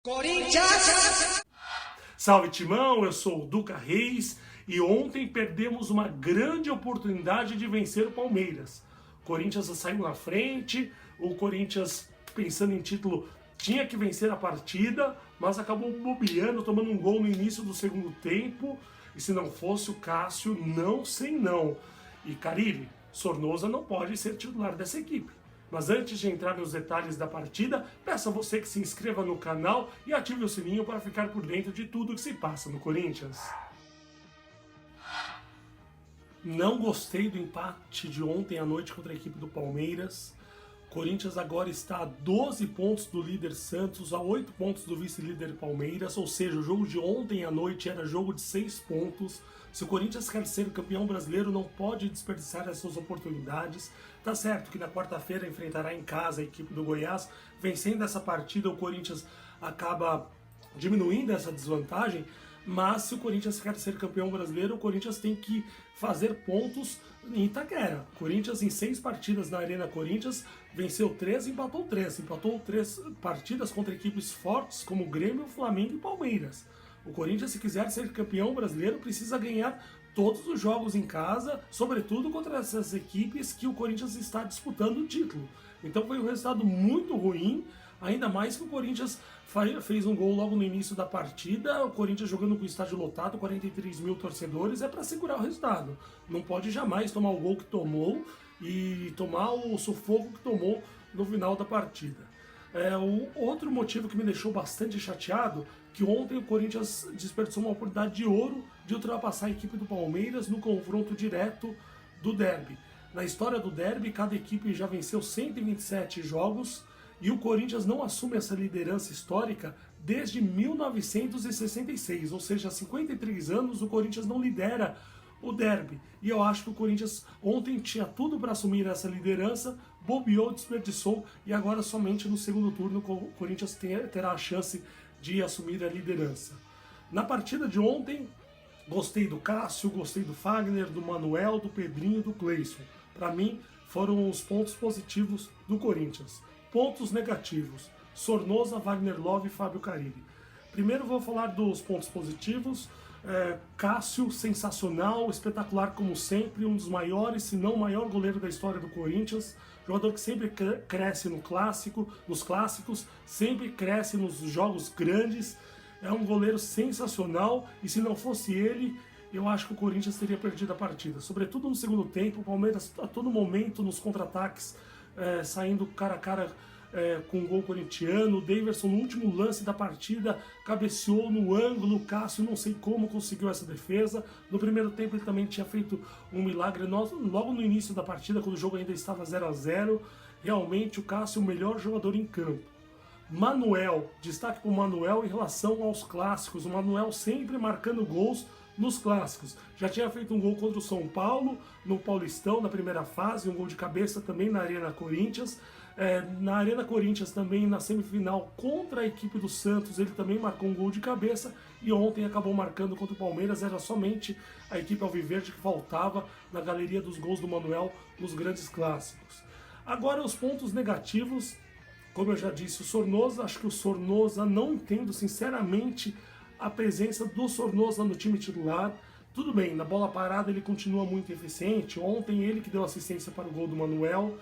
Corinthians! Salve Timão, eu sou o Duca Reis e ontem perdemos uma grande oportunidade de vencer o Palmeiras. O Corinthians saiu na frente, o Corinthians pensando em título tinha que vencer a partida, mas acabou bobeando, tomando um gol no início do segundo tempo. E se não fosse o Cássio, não sei não. E Carille, Sornosa não pode ser titular dessa equipe. Mas antes de entrar nos detalhes da partida, peço a você que se inscreva no canal e ative o sininho para ficar por dentro de tudo que se passa no Corinthians. Não gostei do empate de ontem à noite contra a equipe do Palmeiras. Corinthians agora está a 12 pontos do líder Santos, a 8 pontos do vice-líder Palmeiras, ou seja, o jogo de ontem à noite era jogo de 6 pontos. Se o Corinthians quer ser campeão brasileiro, não pode desperdiçar essas oportunidades. Tá certo que na quarta-feira enfrentará em casa a equipe do Goiás. Vencendo essa partida, o Corinthians acaba diminuindo essa desvantagem. Mas se o Corinthians quer ser campeão brasileiro, o Corinthians tem que fazer pontos em Itaquera. O Corinthians, em 6 partidas na Arena Corinthians, venceu 3 e empatou 3. Empatou 3 partidas contra equipes fortes como Grêmio, Flamengo e Palmeiras. O Corinthians, se quiser ser campeão brasileiro, precisa ganhar todos os jogos em casa, sobretudo contra essas equipes que o Corinthians está disputando o título. Então foi um resultado muito ruim, ainda mais que o Corinthians fez um gol logo no início da partida. O Corinthians jogando com o estádio lotado, 43 mil torcedores, é para segurar o resultado. Não pode jamais tomar o gol que tomou e tomar o sufoco que tomou no final da partida. O outro motivo que me deixou bastante chateado, que ontem o Corinthians desperdiçou uma oportunidade de ouro de ultrapassar a equipe do Palmeiras no confronto direto do derby. Na história do derby, cada equipe já venceu 127 jogos e o Corinthians não assume essa liderança histórica desde 1966, ou seja, há 53 anos o Corinthians não lidera o derby. E eu acho que o Corinthians ontem tinha tudo para assumir essa liderança, bobeou, desperdiçou e agora somente no segundo turno o Corinthians terá a chance de assumir a liderança. Na partida de ontem, gostei do Cássio, gostei do Fagner, do Manuel, do Pedrinho e do Cleison. Para mim, foram os pontos positivos do Corinthians. Pontos negativos: Sornosa, Wagner Love e Fábio Carille. Primeiro vou falar dos pontos positivos. Cássio, sensacional, espetacular como sempre, um dos maiores, se não o maior goleiro da história do Corinthians, jogador que sempre cresce nos clássicos, sempre cresce nos jogos grandes, é um goleiro sensacional e se não fosse ele, eu acho que o Corinthians teria perdido a partida, sobretudo no segundo tempo. O Palmeiras a todo momento nos contra-ataques, saindo cara a cara com um gol corintiano. O Daverson, no último lance da partida, cabeceou no ângulo. O Cássio, não sei como conseguiu essa defesa. No primeiro tempo ele também tinha feito um milagre logo no início da partida, quando o jogo ainda estava 0-0. Realmente o Cássio, o melhor jogador em campo. Manuel, destaque para o Manuel em relação aos clássicos. O Manuel sempre marcando gols nos clássicos. Já tinha feito um gol contra o São Paulo no Paulistão, na primeira fase, um gol de cabeça também na Arena Corinthians. Na Arena Corinthians também, na semifinal contra a equipe do Santos, ele também marcou um gol de cabeça e ontem acabou marcando contra o Palmeiras. Era somente a equipe alviverde que faltava na galeria dos gols do Manuel nos grandes clássicos. Agora os pontos negativos, como eu já disse, o Sornosa. Acho que o Sornosa, não entendo sinceramente a presença do Sornosa no time titular. Tudo bem, na bola parada ele continua muito eficiente. Ontem ele que deu assistência para o gol do Manuel.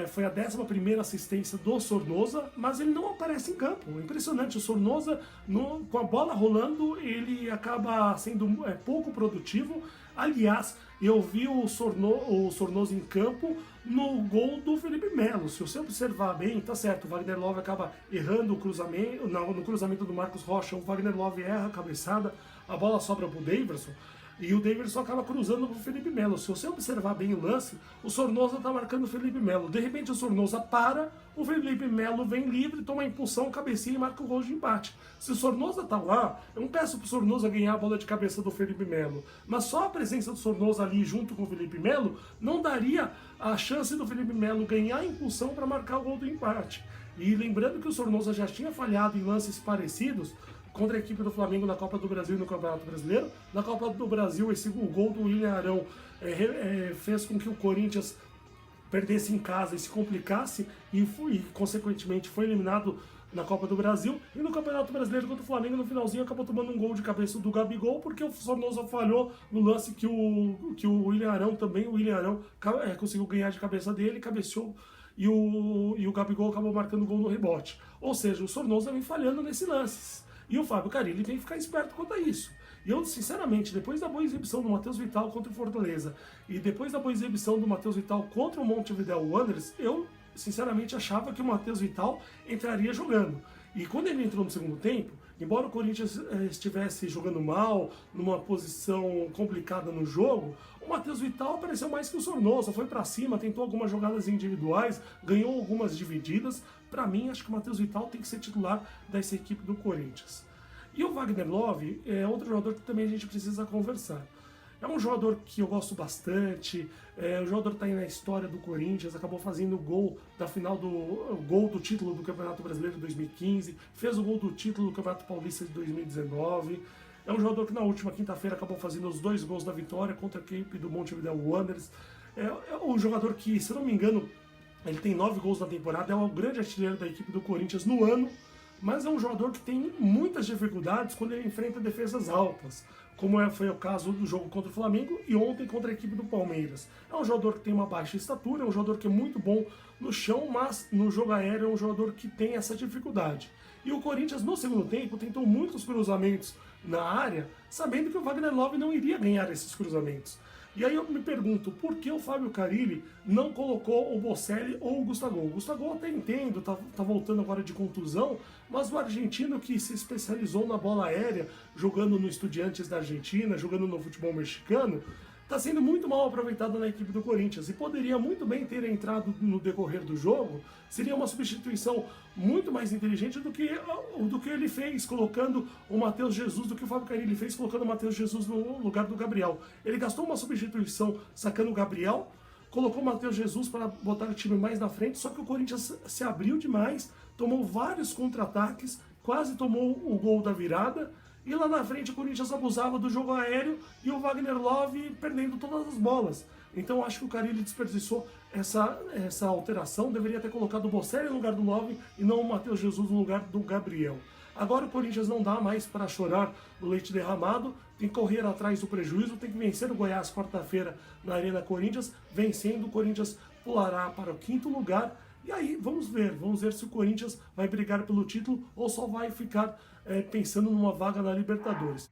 Foi a 11ª assistência do Sornosa, mas ele não aparece em campo. Impressionante, o Sornosa, com a bola rolando, ele acaba sendo pouco produtivo. Aliás, eu vi o Sornosa em campo no gol do Felipe Melo. Se você observar bem, tá certo, o Wagner Love acaba errando o cruzamento, no cruzamento do Marcos Rocha, o Wagner Love erra a cabeçada, a bola sobra pro Daverson, e o Daverson acaba cruzando para o Felipe Melo. Se você observar bem o lance, o Sornosa está marcando o Felipe Melo. De repente o Sornosa para, o Felipe Melo vem livre, toma a impulsão, cabeceia e marca o gol de empate. Se o Sornosa está lá, eu não peço para o Sornosa ganhar a bola de cabeça do Felipe Melo, mas só a presença do Sornosa ali junto com o Felipe Melo não daria a chance do Felipe Melo ganhar a impulsão para marcar o gol do empate. E lembrando que o Sornosa já tinha falhado em lances parecidos contra a equipe do Flamengo na Copa do Brasil e no Campeonato Brasileiro. Na Copa do Brasil, o gol do William Arão fez com que o Corinthians perdesse em casa e se complicasse e consequentemente foi eliminado na Copa do Brasil, e no Campeonato Brasileiro contra o Flamengo, no finalzinho, acabou tomando um gol de cabeça do Gabigol, porque o Sornosa falhou no lance que o William Arão também, conseguiu ganhar de cabeça dele, cabeceou, e o Gabigol acabou marcando o gol no rebote. Ou seja, o Sornosa vem falhando nesses lances. E o Fábio Carille tem que ficar esperto quanto a isso. E eu, sinceramente, depois da boa exibição do Matheus Vital contra o Fortaleza e depois da boa exibição do Matheus Vital contra o Montevideo Wanderers, eu, sinceramente, achava que o Matheus Vital entraria jogando. E quando ele entrou no segundo tempo, embora o Corinthians estivesse jogando mal, numa posição complicada no jogo, o Matheus Vital apareceu mais que o Sornosa, foi para cima, tentou algumas jogadas individuais, ganhou algumas divididas. Para mim, acho que o Matheus Vital tem que ser titular dessa equipe do Corinthians. E o Wagner Love é outro jogador que também a gente precisa conversar. É um jogador que eu gosto bastante, o jogador está aí na história do Corinthians, acabou fazendo o gol da final gol do título do Campeonato Brasileiro de 2015, fez o gol do título do Campeonato Paulista de 2019. É um jogador que na última quinta-feira acabou fazendo os 2 gols da vitória contra a equipe do Montevideo Wanderers. É um jogador que, se não me engano, ele tem 9 gols na temporada, é o grande artilheiro da equipe do Corinthians no ano, mas é um jogador que tem muitas dificuldades quando ele enfrenta defesas altas, como foi o caso do jogo contra o Flamengo e ontem contra a equipe do Palmeiras. É um jogador que tem uma baixa estatura, é um jogador que é muito bom no chão, mas no jogo aéreo é um jogador que tem essa dificuldade. E o Corinthians, no segundo tempo, tentou muitos cruzamentos na área, sabendo que o Wagner Love não iria ganhar esses cruzamentos. E aí eu me pergunto, por que o Fábio Carille não colocou o Bocelli ou o Gustavo? O Gustavo até entendo, tá voltando agora de contusão, mas o argentino que se especializou na bola aérea, jogando no Estudiantes da Argentina, jogando no futebol mexicano, está sendo muito mal aproveitado na equipe do Corinthians e poderia muito bem ter entrado no decorrer do jogo. Seria uma substituição muito mais inteligente do que ele fez, colocando o Matheus Jesus, do que o Fábio Carille fez, colocando o Matheus Jesus no lugar do Gabriel. Ele gastou uma substituição sacando o Gabriel, colocou o Matheus Jesus para botar o time mais na frente, só que o Corinthians se abriu demais, tomou vários contra-ataques, quase tomou o gol da virada. E lá na frente o Corinthians abusava do jogo aéreo e o Wagner Love perdendo todas as bolas. Então acho que o Carille desperdiçou essa alteração, deveria ter colocado o Bocelli no lugar do Love e não o Matheus Jesus no lugar do Gabriel. Agora o Corinthians não dá mais para chorar no leite derramado, tem que correr atrás do prejuízo, tem que vencer o Goiás quarta-feira na Arena Corinthians. Vencendo, o Corinthians pulará para o 5º lugar. E aí, vamos ver se o Corinthians vai brigar pelo título ou só vai ficar pensando numa vaga na Libertadores.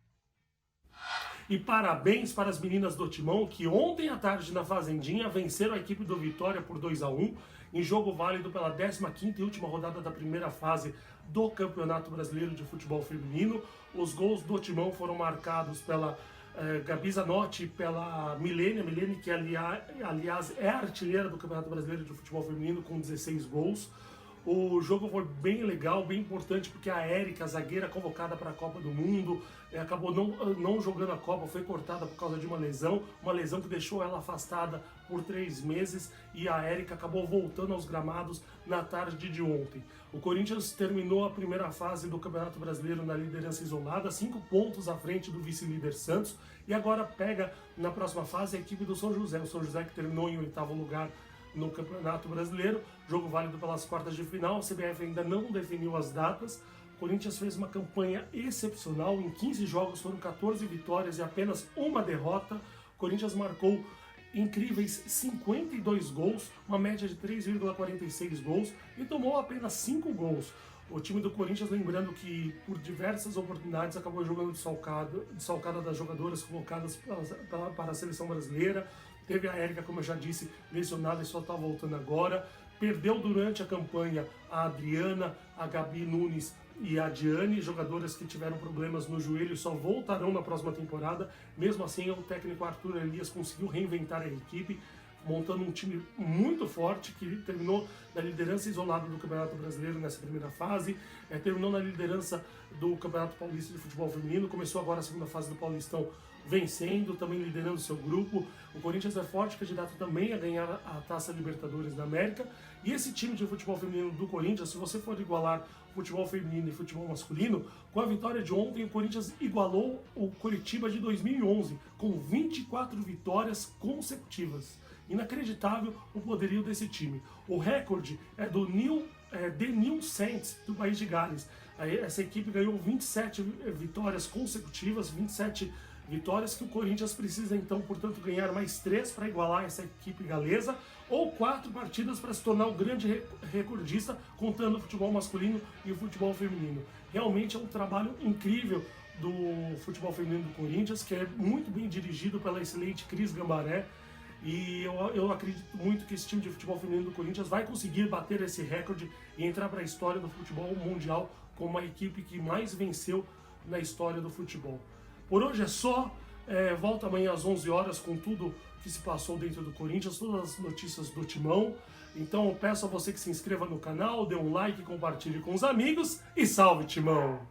E parabéns para as meninas do Timão, que ontem à tarde na Fazendinha venceram a equipe do Vitória por 2-1, em jogo válido pela 15ª e última rodada da primeira fase do Campeonato Brasileiro de Futebol Feminino. Os gols do Timão foram marcados pela Gabi Zanotti, pela Milene, que aliás é a artilheira do Campeonato Brasileiro de Futebol Feminino com 16 gols. O jogo foi bem legal, bem importante, porque a Érica, zagueira convocada para a Copa do Mundo, acabou não jogando a Copa, foi cortada por causa de uma lesão que deixou ela afastada por 3 meses, e a Érica acabou voltando aos gramados na tarde de ontem. O Corinthians terminou a primeira fase do Campeonato Brasileiro na liderança isolada, 5 pontos à frente do vice-líder Santos, e agora pega na próxima fase a equipe do São José. O São José que terminou em 8º lugar no Campeonato Brasileiro, jogo válido pelas quartas de final. A CBF ainda não definiu as datas. O Corinthians fez uma campanha excepcional, em 15 jogos foram 14 vitórias e apenas uma derrota. O Corinthians marcou incríveis 52 gols, uma média de 3,46 gols e tomou apenas 5 gols. O time do Corinthians, lembrando que por diversas oportunidades acabou jogando desfalcada das jogadoras convocadas para a seleção brasileira. Teve a Érica, como eu já disse, lesionada e só está voltando agora. Perdeu durante a campanha a Adriana, a Gabi Nunes e a Diane, jogadoras que tiveram problemas no joelho e só voltarão na próxima temporada. Mesmo assim, o técnico Arthur Elias conseguiu reinventar a equipe, montando um time muito forte, que terminou na liderança isolada do Campeonato Brasileiro nessa primeira fase, terminou na liderança do Campeonato Paulista de Futebol Feminino, começou agora a segunda fase do Paulistão vencendo, também liderando seu grupo. O Corinthians é forte candidato também a ganhar a Taça Libertadores da América. E esse time de futebol feminino do Corinthians, se você for igualar futebol feminino e futebol masculino, com a vitória de ontem, o Corinthians igualou o Coritiba de 2011, com 24 vitórias consecutivas. Inacreditável o poderio desse time. O recorde é do New The New Saints, do país de Gales. Essa equipe ganhou 27 vitórias consecutivas, 27 vitórias que o Corinthians precisa então, portanto, ganhar mais 3 para igualar essa equipe galesa, ou 4 partidas para se tornar o grande recordista, contando o futebol masculino e o futebol feminino. Realmente é um trabalho incrível do futebol feminino do Corinthians, que é muito bem dirigido pela excelente Cris Gambaré, e eu acredito muito que esse time de futebol feminino do Corinthians vai conseguir bater esse recorde e entrar para a história do futebol mundial como a equipe que mais venceu na história do futebol. Por hoje é só, volta amanhã às 11 horas com tudo que se passou dentro do Corinthians, todas as notícias do Timão. Então eu peço a você que se inscreva no canal, dê um like, compartilhe com os amigos e salve Timão!